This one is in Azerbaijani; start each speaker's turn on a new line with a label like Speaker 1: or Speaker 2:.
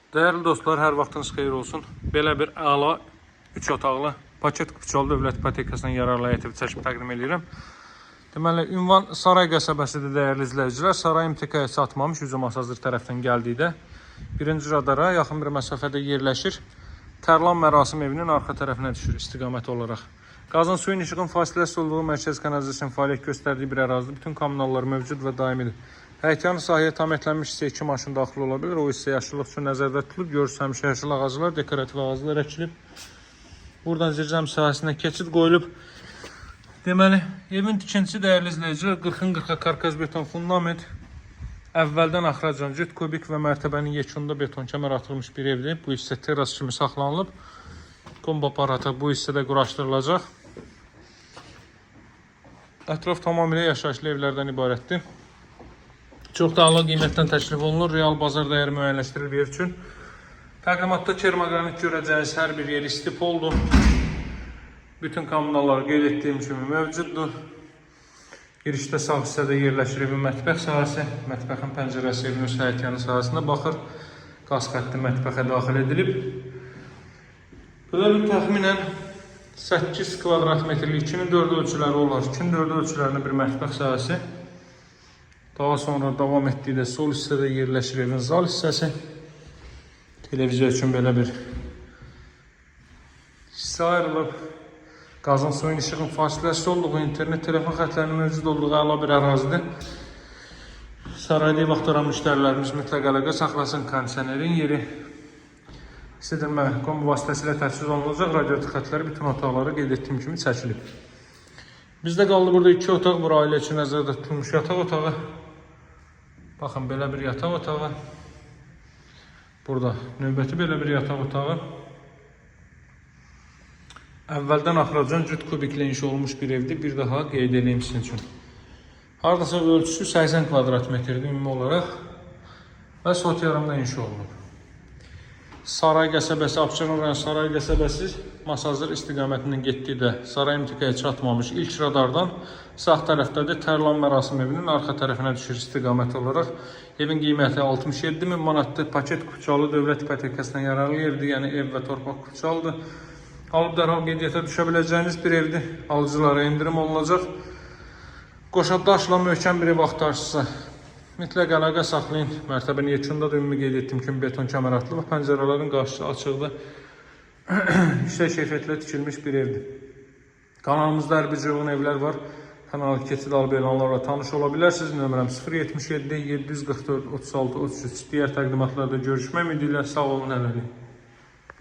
Speaker 1: Değerli dostlar, hər vaxtınız xeyir olsun. Belə bir əla 3 otaqlı paket Kuçal Dövlət İpotekasından yararlı həyəti çəkib təqdim edirəm. Deməli, ünvan Saray qəsəbəsidir değerli izləyicilər. Saray MTK-yə çatmamış, Yüzə Masazır tərəfdən gəldikdə birinci radara yaxın bir məsafədə yerləşir. Tərlan Mərasim evinin arxa tərəfinə düşür istiqamət olaraq. Qazın suyun işığın fasiləsi olduğu mərkəz kanalizasyon fəaliyyət göstərdiyi bir ərazidə bütün kommunallar mövcud və daimidir. Həyətyanı sahəyə tam etlənmiş hissə 2 maşın daxil ola bilər. O hissə yaşıllıq üçün nəzərdə tutulub. Görürsünüz, həmişə yaşıl ağaclar, dekorativ ağaclar əkilib. Buradan zircəm sahəsinə keçid qoyulub. Deməli, evin tikintisi dəyərli izləyicilər 40-40 karkaz beton fundament. Əvvəldən axıracan cüt kubik və mərtəbənin yekunda beton kəmər atılmış bir evdir. Bu hissə teras kimi saxlanılıb. Kombi aparatı bu hissədə quraşdırılacaq. Ətraf tamamilə yaşayışlı evlərdən ibarətdir. Çox da ağla qiymətdən təklif olunur. Real bazar dəyəri müəyyənləşdirilir ev üçün. Təqdimatda kermogranit görəcəyiniz hər bir yer istip oldu. Bütün kommunallar qeyd etdiyim kimi mövcuddur. Girişdə sağ hissədə yerləşir evin mətbəx sahəsi. Mətbəxin pəncərəsi evin öz həyətyanı sahəsinə baxır. Qaz xətti mətbəxə daxil edilib. Belə bir təxminən 8 kvadrat metrlik 2'nin 4 ölçüləri olar. 2'nin 4 ölçülərində bir mətbəx sahəsi. Daha sonra davam etdikdə sol hissədə yerləşir evin zal hissəsi. Televiziya üçün belə bir hissə ayrılıb. Qazın suyun işığın fasiləsi olduğu, internet telefon xətlərinin mövcud olduğu əla bir ərazidir. Sarayda ev axtaran müştərilərimiz mütləq əlaqə saxlasın. Kondisionerin yeri isidirmə kombi vasitəsilə təchiz olunacaq. Radioaktiv xətləri bütün otaqlara qeyd etdiyim kimi çəkilib. Bizdə qaldı burada 2 otaq, bir ailə üçün nəzərdə tutulmuş yataq otağı. Baxın, belə bir yataq otağı. Burada növbəti belə bir yataq otağı. Əvvəldən axıracan cüt kubiklə inşa olmuş bir evdir. Bir daha qeyd edeyim sizin üçün. Hardasa ölçüsü 80 kvadrat metrdir ümumi olaraq və sot yarımda inşa olunub. Saray qəsəbəsi, Abşeron rayon Saray qəsəbəsi Masazır istiqamətindən getdikdə Saray MTK-yə çatmamış ilk radardan sağ tərəfdədir. Tərlan Mərasim evinin arxa tərəfinə düşür istiqamət olaraq. Evin qiyməti 67.000 manatdır. Paket Kuçalı Dövlət İpotekasından yararlı evdir. Yəni ev və torpaq Kuçalıdır. Alıb dərhal qeydiyyata düşə biləcəyiniz bir evdir. Alıcılara endirim olunacaq. Qoşa daşla möhkəm bir ev axtarsınızsa mütləq əlaqə saxlayın. Mərtəbənin yekunda da ümumi qeyd etdiyim kimi beton kəmər atılıb və pəncərələrin qarşısı açıqdır. Yüksək keyfiyyətlə tikilmiş bir evdir. Kanalımızda hər bir cığın evlər var. Kanalı keçid alıb elanlarla tanış ola bilərsiniz. Nömrəm 077 744 36 33. Digər təqdimatlarda görüşmək ümidi ilə sağ olun, hələlik.